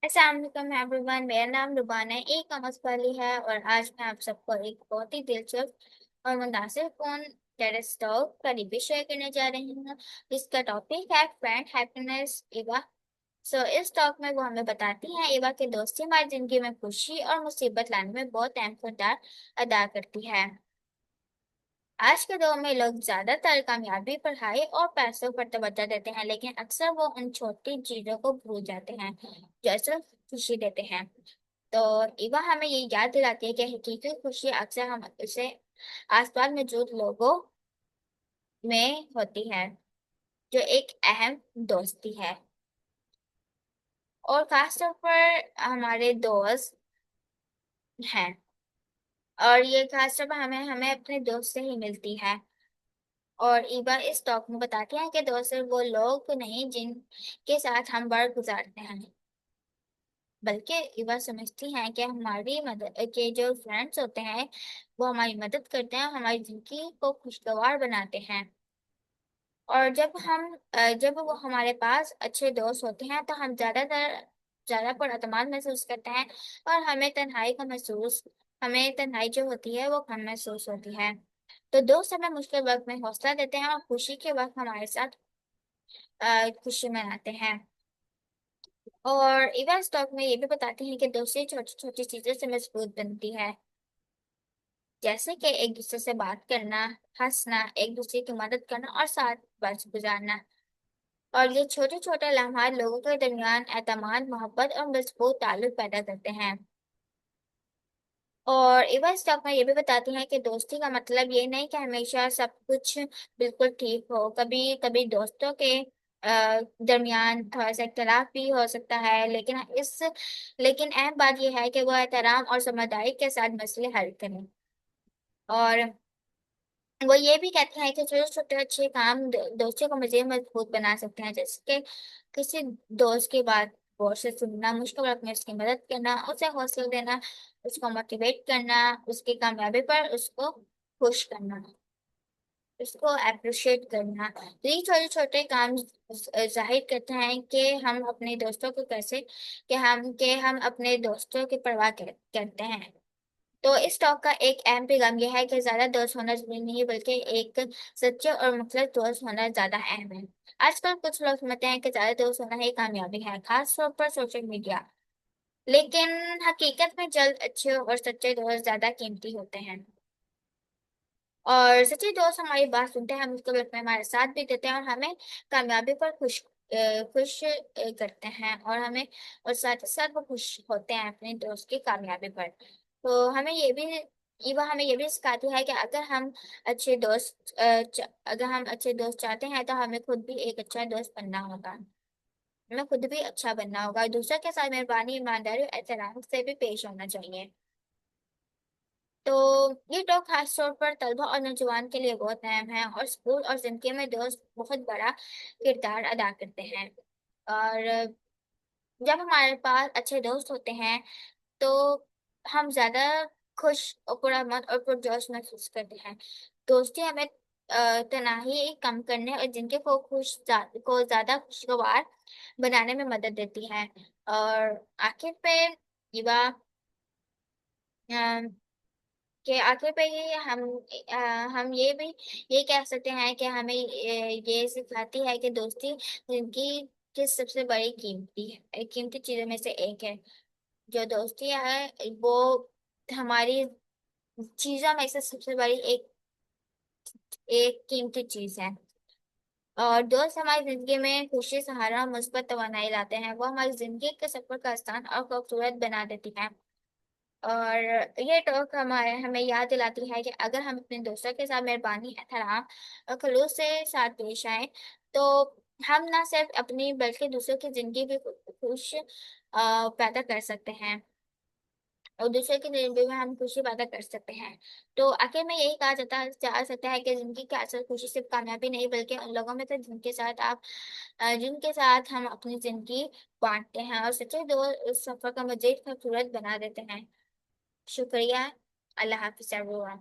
अस्सलाम वालेकुम एवरीवन। मेरा नाम रुबाना ए कॉमर्स वाली है और आज मैं आप सबको एक बहुत ही दिलचस्प और मुनासिब फोन टेरेस टॉक का रिव्यू शेयर करने जा रही हूँ जिसका टॉपिक है फ्रेंड हैप्पीनेस एवा। इस टॉक में वो हमें बताती हैं एवा की दोस्ती हमारी जिंदगी में खुशी और मुसीबत लाने में बहुत अहम किरदार अदा करती है। आज के दौर में लोग ज्यादातर कामयाबी, पढ़ाई और पैसों पर तवज्जो देते हैं, लेकिन अक्सर वो उन छोटी चीजों को भूल जाते हैं जो असल खुशी देते हैं। तो इवा हमें ये याद दिलाती है कि हकीकी खुशी अक्सर हम उसे आसपास मौजूद लोगों में होती है, जो एक अहम दोस्ती है। और खासतौर पर हमारे दोस्त हैं, और ये खासतौर पर हमें हमें अपने दोस्त से ही मिलती है। और ईबा इस टॉक में बताती हैं कि दोस्त सिर्फ वो लोग नहीं जिनके साथ हम वक्त गुजारते हैं, बल्कि ईबा समझती हैं कि हमारी मदद के जो फ्रेंड्स होते हैं वो हमारी मदद करते हैं, हमारी जिंदगी को खुशगवार बनाते हैं। और जब वो हमारे पास अच्छे दोस्त होते हैं तो हम ज्यादा पर एतमाद महसूस करते हैं, और हमें तन्हाई जो होती है वो कम महसूस होती है। तो दोस्त हमें मुश्किल वक्त में हौसला देते हैं और खुशी के वक्त हमारे साथ खुशी मनाते हैं। और इवन स्टॉक में ये भी बताते हैं कि दोस्ती छोटी छोटी चीजों से मजबूत बनती है, जैसे कि एक दूसरे से बात करना, हंसना, एक दूसरे की मदद करना और साथ वक्त गुजारना। और ये छोटे छोटे लम्हात लोगों के दरमियान एतमाद, मोहब्बत और मजबूत ताल्लुक पैदा करते हैं। और इवन स्टॉक में ये भी बताती हैं कि दोस्ती का मतलब ये नहीं कि हमेशा सब कुछ बिल्कुल ठीक हो। कभी कभी दोस्तों के दरमियान थोड़ा सा इख्तलाफ भी हो सकता है, लेकिन अहम बात यह है कि वो एहतराम और समझदारी के साथ मसले हल करें। और वो ये भी कहते हैं कि छोटे छोटे अच्छे काम दोस्ती को मज़ीद मजबूत बना सकते हैं, जैसे कि किसी दोस्त की बात गौर से सुनना, मुश्किल वक्त में उसकी मदद करना, उसे हौसला देना, उसको मोटिवेट करना, उसकी कामयाबी पर उसको खुश करना, उसको अप्रिशिएट करना। तो ये छोटे छोटे काम जाहिर करते हैं कि हम अपने दोस्तों को कैसे कि हम अपने दोस्तों की परवाह करते हैं। तो इस टॉक का एक अहम पैगाम यह है कि ज्यादा दोस्त होना जरूरी नहीं, बल्कि एक सच्चे और मुखलिस दोस्त होना ज्यादा अहम है। आजकल कुछ लोग समझते हैं कि ज्यादा दोस्त होना ही कामयाबी है, खास तौर पर सोशल मीडिया। लेकिन हकीकत में जल्द अच्छे और सच्चे दोस्त ज्यादा कीमती होते हैं। और सच्चे दोस्त हमारी बात सुनते हैं, मुश्किल वक्त में हमारे साथ भी देते हैं और हमें कामयाबी पर खुश करते हैं, और साथ ही साथ वो खुश होते हैं अपने दोस्त की कामयाबी पर। तो हमें ये भी सिखाती है कि अगर हम अच्छे दोस्त चाहते हैं तो हमें खुद भी एक अच्छा दोस्त बनना होगा। हमें खुद भी अच्छा बनना होगा, दूसरों के साथ मेहरबानी, ईमानदारी और एहतराम से भी पेश होना चाहिए। तो ये टॉक खास तौर पर तलबा और नौजवान के लिए बहुत अहम है, और स्कूल और जिंदगी में दोस्त बहुत बड़ा किरदार अदा करते हैं। और जब हमारे पास अच्छे दोस्त होते हैं तो हम ज्यादा खुश और पुरअमन और पुरजोश महसूस करते हैं। दोस्ती हमें तनाही कम करने और जिनके को ज्यादा खुशगवार बनाने में मदद देती है। और आखिर पे युवा आखिर पे ही हम ये कह सकते हैं कि हमें ये सिखाती है कि दोस्ती जिंदगी की सबसे बड़ी कीमती चीजों में से एक है। जो दोस्ती है वो हमारी चीजों में से सबसे बड़ी एक कीमती चीज है। और दोस्त हमारी जिंदगी में खुशी, सहारा और मुस्बत तवानाई लाते हैं। वो हमारी जिंदगी के सफर का आसान और खूबसूरत बना देती हैं। और ये टॉक हमारे हमें याद दिलाती है कि अगर हम अपने दोस्तों के साथ मेहरबानी, एहतराम और खलूस से साथ पेश आए तो हम ना सिर्फ अपनी बल्कि दूसरों की जिंदगी भी खुश पैदा कर सकते हैं, और दूसरे की जिंदगी में हम खुशी पैदा कर सकते हैं। तो आखिर में यही कहा जा सकता है कि जिंदगी की असल खुशी सिर्फ कामयाबी नहीं, बल्कि उन लोगों में से जिनके साथ हम अपनी जिंदगी बांटते हैं, और सच्चे दोस्त उस सफर का मजीद खूबसूरत बना देते हैं। शुक्रिया। अल्लाह हाफिज़ एवरीवन।